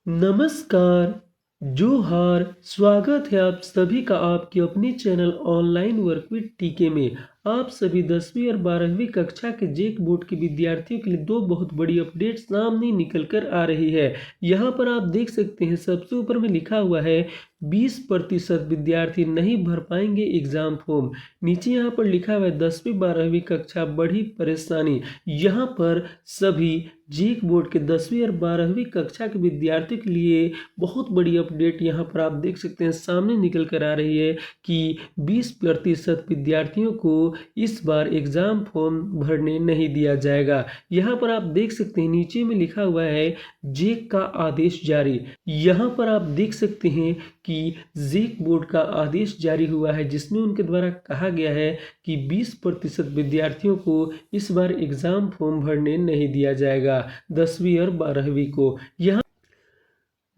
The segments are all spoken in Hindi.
नमस्कार, जोहार, स्वागत है आप सभी का आपके अपने चैनल ऑनलाइन वर्क विद टीके में। आप सभी 10वीं और 12वीं कक्षा के जेक बोर्ड के विद्यार्थियों के लिए दो बहुत बड़ी अपडेट सामने निकल कर आ रही है। यहाँ पर आप देख सकते हैं सबसे ऊपर में लिखा हुआ है 20% विद्यार्थी नहीं भर पाएंगे एग्जाम फॉर्म। नीचे यहाँ पर लिखा हुआ है 10वीं 12वीं कक्षा बड़ी परेशानी। यहाँ पर सभी जेक बोर्ड के 10वीं और 12वीं कक्षा के विद्यार्थियों के लिए बहुत बड़ी अपडेट यहाँ पर आप देख सकते हैं सामने निकल कर आ रही है कि 20% विद्यार्थियों को इस बार एग्जाम फॉर्म भरने नहीं दिया जाएगा। यहाँ पर आप देख सकते हैं नीचे में लिखा हुआ है जेक का आदेश जारी। यहाँ पर आप देख सकते हैं कि जेक बोर्ड का आदेश जारी हुआ है जिसमें उनके द्वारा कहा गया है कि 20% विद्यार्थियों को इस बार एग्जाम फॉर्म भरने नहीं दिया जाएगा 10वीं और 12वीं को। यहाँ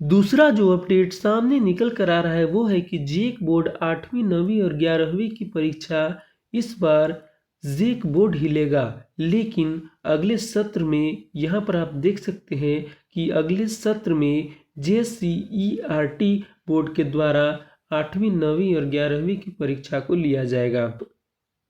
दूसरा जो अपडेट सामने निकल कर आ रहा है वो है कि जेक बोर्ड 8वीं 9वीं और 11वीं की परीक्षा इस बार जेक बोर्ड ही लेगा, लेकिन अगले सत्र में यहाँ पर आप देख सकते हैं कि अगले सत्र में JCERT बोर्ड के द्वारा 8वीं 9वीं और 11वीं की परीक्षा को लिया जाएगा।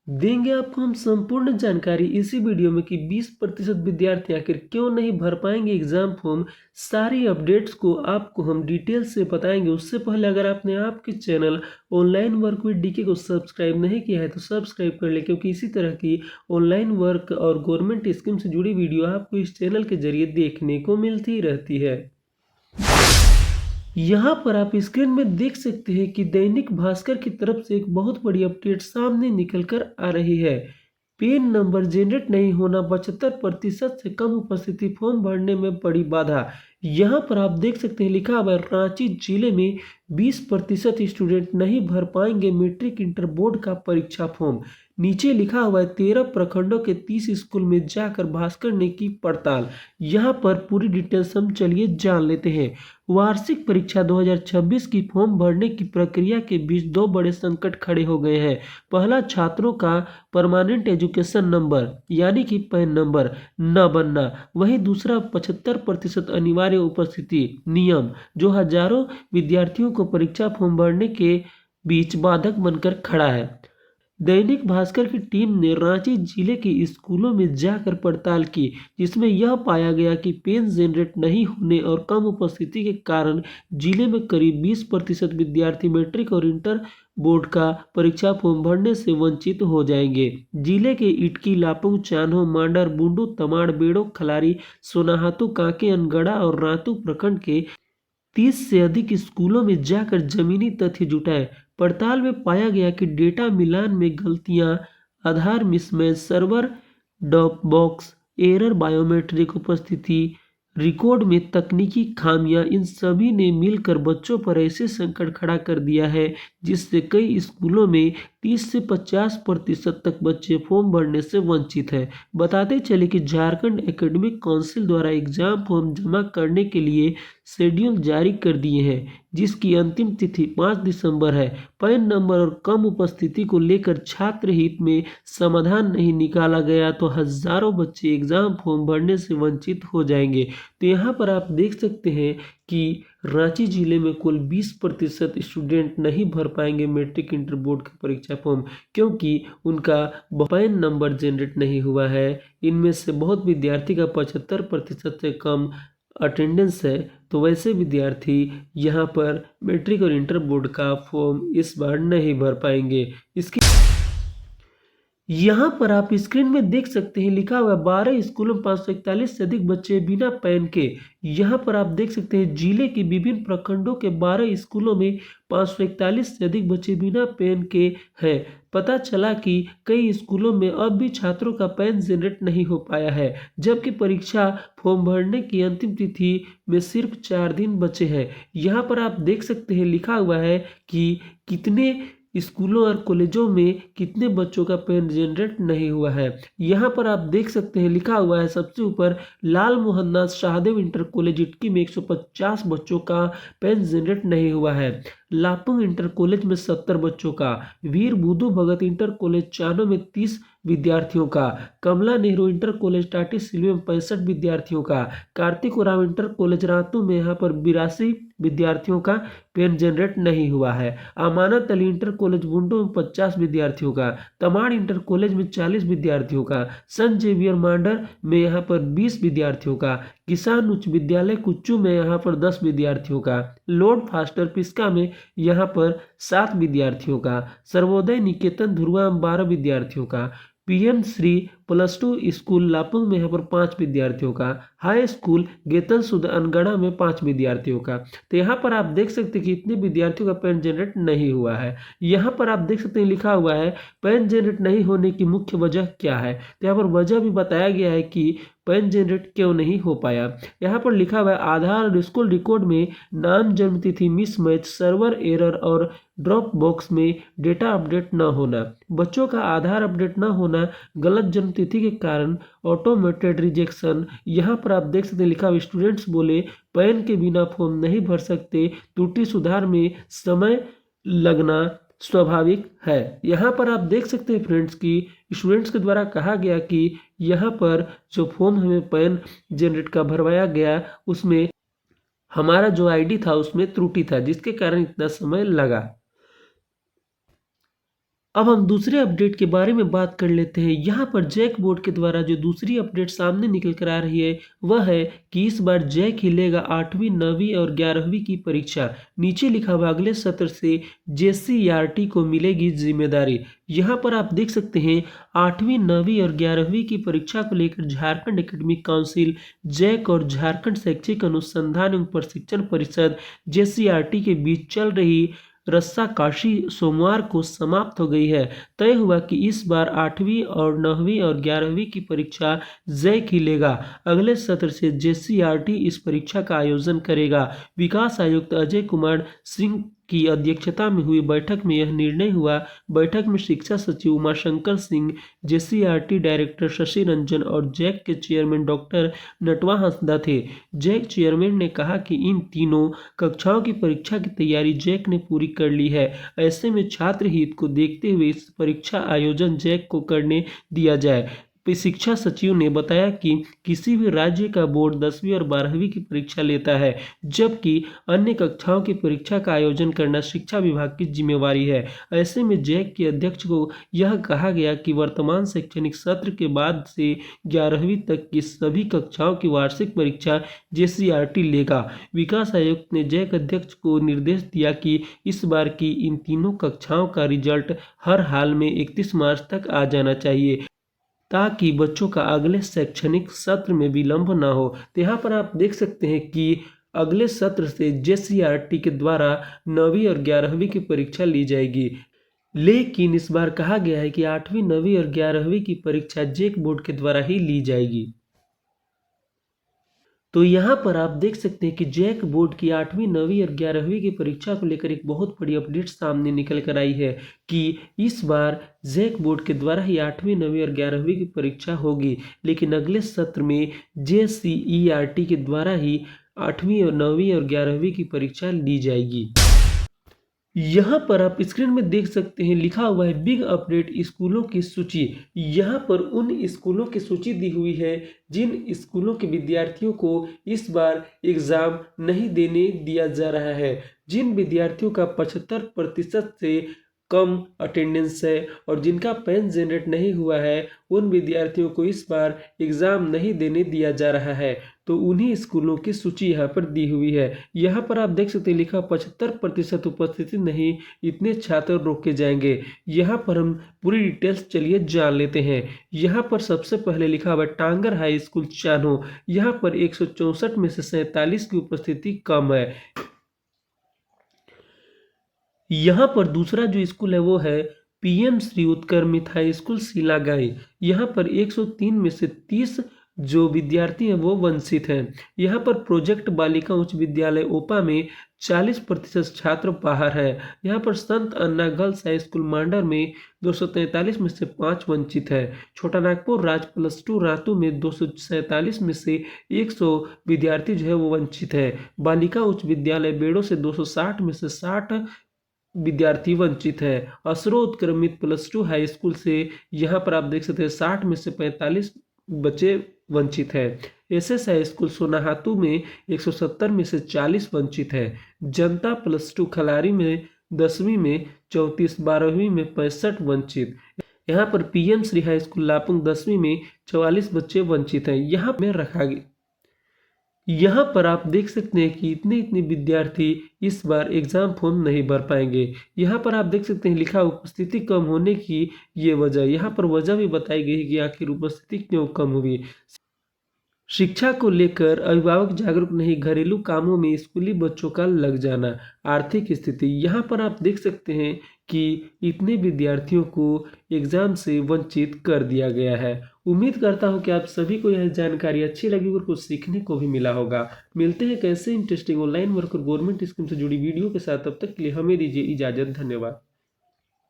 देंगे आपको हम संपूर्ण जानकारी इसी वीडियो में कि 20% विद्यार्थी आखिर क्यों नहीं भर पाएंगे एग्जाम फॉर्म। सारी अपडेट्स को आपको हम डिटेल से बताएंगे। उससे पहले अगर आपने आपके channel online work with DK को सब्सक्राइब नहीं किया है तो सब्सक्राइब कर ले, क्योंकि इसी तरह की ऑनलाइन वर्क और गवर्नमेंट स्कीम से जुड़ी वीडियो आपको इस चैनल के जरिए देखने को मिलती रहती है। यहाँ पर आप स्क्रीन में देख सकते हैं कि दैनिक भास्कर की तरफ से एक बहुत बड़ी अपडेट सामने निकल कर आ रही है। पेन नंबर जनरेट नहीं होना, 75% से कम उपस्थिति, फॉर्म भरने में बड़ी बाधा। यहाँ पर आप देख सकते हैं लिखा हुआ है रांची जिले में 20% स्टूडेंट नहीं भर पाएंगे मैट्रिक इंटर बोर्ड का परीक्षा फॉर्म। नीचे लिखा हुआ है 13 प्रखंडों के 30 स्कूल में जाकर भास्कर ने की पड़ताल। यहाँ पर पूरी डिटेल्स हम चलिए जान लेते हैं। वार्षिक परीक्षा 2026 की फॉर्म भरने की प्रक्रिया के बीच दो बड़े संकट खड़े हो गए हैं। पहला, छात्रों का परमानेंट एजुकेशन नंबर यानी कि पैन नंबर न बनना। वहीं दूसरा, 75% अनिवार्य उपस्थिति नियम, जो हजारों विद्यार्थियों को परीक्षा फॉर्म भरने के बीच बाधक बनकर खड़ा है। दैनिक भास्कर की टीम ने रांची जिले के स्कूलों में जाकर पड़ताल की, जिसमें यह पाया गया कि पेन जनरेट नहीं होने और कम उपस्थिति के कारण जिले में करीब 20% विद्यार्थी मैट्रिक और इंटर बोर्ड का परीक्षा फॉर्म भरने से वंचित हो जाएंगे। जिले के इटकी, लापुंग, चान्हो, मांडर, बुंडू, तमाड़, बेड़ो, खलारी, सोनाहातू, कांके, अनगढ़ा और रातू प्रखंड के 30 से अधिक स्कूलों में जाकर जमीनी तथ्य जुटाए। पड़ताल में पाया गया कि डेटा मिलान में गलतियां, Aadhaar mismatch, server drop box error, biometric उपस्थिति रिकॉर्ड में तकनीकी खामियां, इन सभी ने मिलकर बच्चों पर ऐसे संकट खड़ा कर दिया है जिससे कई स्कूलों में 30 से 50% तक बच्चे फॉर्म भरने से वंचित हैं। बताते चले कि झारखंड एकेडमिक काउंसिल द्वारा एग्जाम फॉर्म जमा करने के लिए शेड्यूल जारी कर दिए हैं, जिसकी अंतिम तिथि 5 दिसंबर है। पैन नंबर और कम उपस्थिति को लेकर छात्र हित में समाधान नहीं निकाला गया तो हजारों बच्चे एग्जाम फॉर्म भरने से वंचित हो जाएंगे। तो यहाँ पर आप देख सकते हैं कि रांची जिले में कुल 20% स्टूडेंट नहीं भर पाएंगे मैट्रिक इंटर बोर्ड की परीक्षा फॉर्म, क्योंकि उनका पैन नंबर जनरेट नहीं हुआ है। इनमें से बहुत विद्यार्थी का 75% से कम अटेंडेंस है, तो वैसे विद्यार्थी यहाँ पर मैट्रिक और इंटर बोर्ड का फॉर्म इस बार नहीं भर पाएंगे। इसकी यहाँ पर आप स्क्रीन में देख सकते हैं लिखा हुआ है 12 स्कूलों में 541 से अधिक बच्चे बिना पैन के। यहाँ पर आप देख सकते हैं जिले के विभिन्न प्रखंडों के 12 स्कूलों में 541 से अधिक बच्चे बिना पैन के हैं। पता चला कि कई स्कूलों में अब भी छात्रों का पैन जनरेट नहीं हो पाया है, जबकि परीक्षा फॉर्म भरने की अंतिम तिथि में सिर्फ 4 दिन बचे हैं। यहाँ पर आप देख सकते हैं लिखा हुआ है कि कितने स्कूलों और कॉलेजों में कितने बच्चों का पैन जनरेट नहीं हुआ है। यहाँ पर आप देख सकते हैं लिखा हुआ है सबसे ऊपर लाल मोहनदास शाहदेव इंटर कॉलेज इटकी में 150 बच्चों का पैन जनरेट नहीं हुआ है। लापुंग इंटर कॉलेज में 70 बच्चों का, वीर बुधू भगत इंटर कॉलेज चानो में 30 विद्यार्थियों का, कमला नेहरू इंटर कॉलेज टाटी सिल्वे में 65 विद्यार्थियों का, कार्तिक उरांव इंटर कॉलेज रातू में यहाँ पर 82 विद्यार्थियों का पेन जनरेट नहीं हुआ है। अमानत अली इंटर कॉलेज बुंडू में 50 विद्यार्थियों का, तमाड़ इंटर कॉलेज में 40 विद्यार्थियों का, संत जेवियर मांडर में यहाँ पर 20 विद्यार्थियों का, किसान उच्च विद्यालय कुच्चू में यहाँ पर 10 विद्यार्थियों का, लॉर्ड फास्टर पिस्का में यहाँ पर 7 विद्यार्थियों का, सर्वोदय निकेतन धुरुआ में 12 विद्यार्थियों का, पीएम श्री +2 स्कूल लापुंग में यहाँ पर 5 विद्यार्थियों का, हाई स्कूल गेतल सुध अनगढ़ा में 5 विद्यार्थियों का। तो यहाँ पर आप देख सकते हैं कि इतने विद्यार्थियों का पेन जनरेट नहीं हुआ है। यहाँ पर आप देख सकते हैं लिखा हुआ है पेन जनरेट नहीं होने की मुख्य वजह क्या है। तो यहाँ पर वजह भी बताया गया है कि पेन जनरेट क्यों नहीं हो पाया। यहाँ पर लिखा हुआ है आधार और स्कूल रिकॉर्ड में नाम, जन्म तिथि मिसमैच, सर्वर एरर और ड्रॉप बॉक्स में डेटा अपडेट न होना, बच्चों का आधार अपडेट न होना, गलत जन्म तिथि के कारण ऑटोमेटेड रिजेक्शन। यहाँ पर आप देख सकते हैं लिखा हुआ स्टूडेंट्स बोले पैन के बिना फॉर्म नहीं भर सकते, त्रुटि सुधार में समय लगना स्वाभाविक है। यहाँ पर आप देख सकते हैं फ्रेंड्स कि स्टूडेंट्स के द्वारा कहा गया कि यहाँ पर जो फॉर्म हमें पैन जनरेट का भरवाया गया उसमें हमारा जो आईडी था उसमें त्रुटि था, जिसके कारण इतना समय लगा। अब हम दूसरे अपडेट के बारे में बात कर लेते हैं। यहाँ पर जैक बोर्ड के द्वारा जो दूसरी अपडेट सामने निकल कर आ रही है वह है कि इस बार जैक ही लेगा 8वीं 9वीं और 11वीं की परीक्षा। नीचे लिखा हुआ अगले सत्र से JCERT को मिलेगी जिम्मेदारी। यहाँ पर आप देख सकते हैं 8वीं 9वीं और 11वीं की परीक्षा को लेकर झारखंड एकेडमिक काउंसिल, जैक और झारखंड शैक्षिक अनुसंधान एवं प्रशिक्षण परिषद JCERT के बीच चल रही रस्साकशी सोमवार को समाप्त हो गई है। तय हुआ कि इस बार 8वीं और 9वीं और 11वीं की परीक्षा जैक ही लेगा। अगले सत्र से JCERT इस परीक्षा का आयोजन करेगा। विकास आयुक्त अजय कुमार सिंह की अध्यक्षता में हुई बैठक में यह निर्णय हुआ। बैठक में शिक्षा सचिव उमाशंकर सिंह, JCERT डायरेक्टर शशि रंजन और जैक के चेयरमैन डॉक्टर नटवा हंसदा थे। जैक चेयरमैन ने कहा कि इन तीनों कक्षाओं की परीक्षा की तैयारी जैक ने पूरी कर ली है। ऐसे में छात्र हित को देखते हुए इस परीक्षा आयोजन जैक को करने दिया जाए। शिक्षा सचिव ने बताया कि किसी भी राज्य का बोर्ड 10वीं और 12वीं की परीक्षा लेता है, जबकि अन्य कक्षाओं की परीक्षा का आयोजन करना शिक्षा विभाग की जिम्मेवारी है। ऐसे में जैक के अध्यक्ष को यह कहा गया कि वर्तमान शैक्षणिक सत्र के बाद से 11वीं तक की सभी कक्षाओं की वार्षिक परीक्षा JCERT लेगा। विकास आयुक्त ने जैक अध्यक्ष को निर्देश दिया कि इस बार की इन तीनों कक्षाओं का रिजल्ट हर हाल में 31 मार्च तक आ जाना चाहिए, ताकि बच्चों का अगले शैक्षणिक सत्र में विलंब ना हो। तो यहाँ पर आप देख सकते हैं कि अगले सत्र से JCERT के द्वारा 9वीं और 11वीं की परीक्षा ली जाएगी, लेकिन इस बार कहा गया है कि 8वीं 9वीं और 11वीं की परीक्षा जैक बोर्ड के द्वारा ही ली जाएगी। तो यहाँ पर आप देख सकते हैं कि जैक बोर्ड की 8वीं 9वीं और 11वीं की परीक्षा को लेकर एक बहुत बड़ी अपडेट सामने निकल कर आई है कि इस बार जैक बोर्ड के द्वारा ही 8वीं 9वीं और 11वीं की परीक्षा होगी, लेकिन अगले सत्र में JCERT के द्वारा ही 8वीं और 9वीं और 11वीं की परीक्षा ली जाएगी। यहाँ पर आप स्क्रीन में देख सकते हैं लिखा हुआ है बिग अपडेट स्कूलों की सूची। यहाँ पर उन स्कूलों की सूची दी हुई है जिन स्कूलों के विद्यार्थियों को इस बार एग्जाम नहीं देने दिया जा रहा है। जिन विद्यार्थियों का 75% से कम अटेंडेंस है और जिनका पेन जनरेट नहीं हुआ है, उन विद्यार्थियों को इस बार एग्जाम नहीं देने दिया जा रहा है। तो उन्हीं स्कूलों की सूची यहाँ पर दी हुई है। यहाँ पर आप देख सकते हैं लिखा 75% उपस्थिति नहीं, इतने छात्र रोके जाएंगे। यहाँ पर हम पूरी डिटेल्स चलिए जान लेते हैं। यहाँ पर सबसे पहले लिखा हुआ टांगर हाई स्कूल चानो। यहाँ पर 164 में से 47 की उपस्थिति कम है। यहाँ पर दूसरा जो स्कूल है वो है PM श्री उत्कर्मित हाई स्कूल सिलागाई। यहाँ पर 103 में से 30 जो विद्यार्थी हैं वो वंचित हैं। यहाँ पर प्रोजेक्ट बालिका उच्च विद्यालय ओपा में 40% छात्र बाहर है। यहाँ पर संत अन्ना गर्ल्स हाई स्कूल मांडर में 243 में से 5 वंचित है। छोटा नागपुर राज +2 रातू में 247 में से 100 विद्यार्थी जो है वो वंचित है। बालिका उच्च विद्यालय बेड़ो से 260 में से 60 विद्यार्थी वंचित हैं। असरोत्क्रमित +2 हाई स्कूल से यहाँ पर आप देख सकते हैं 60 में से 45 बच्चे वंचित हैं। एसएस हाई स्कूल सोनाहातू में 170 में से 40 वंचित हैं। जनता +2 खलारी में 10वीं में 34, 12वीं में 65 वंचित। यहाँ पर PM Shri high school Lapung 10वीं में 44 बच्चे वंचित हैं। यहाँ में रखा गया, यहाँ पर आप देख सकते हैं कि इतने इतने विद्यार्थी इस बार एग्जाम फॉर्म नहीं भर पाएंगे। यहाँ पर आप देख सकते हैं लिखा उपस्थिति कम होने की ये वजह, यहाँ पर वजह भी बताई गई है कि आखिर उपस्थिति क्यों कम हुई। शिक्षा को लेकर अभिभावक जागरूक नहीं, घरेलू कामों में स्कूली बच्चों का लग जाना, आर्थिक स्थिति। यहाँ पर आप देख सकते हैं कि इतने विद्यार्थियों को एग्जाम से वंचित कर दिया गया है। उम्मीद करता हूँ कि आप सभी को यह जानकारी अच्छी लगी और कुछ सीखने को भी मिला होगा। मिलते हैं कैसे इंटरेस्टिंग ऑनलाइन वर्क और गवर्नमेंट स्कीम से जुड़ी वीडियो के साथ, तब तक के लिए हमें दीजिए इजाज़त। धन्यवाद।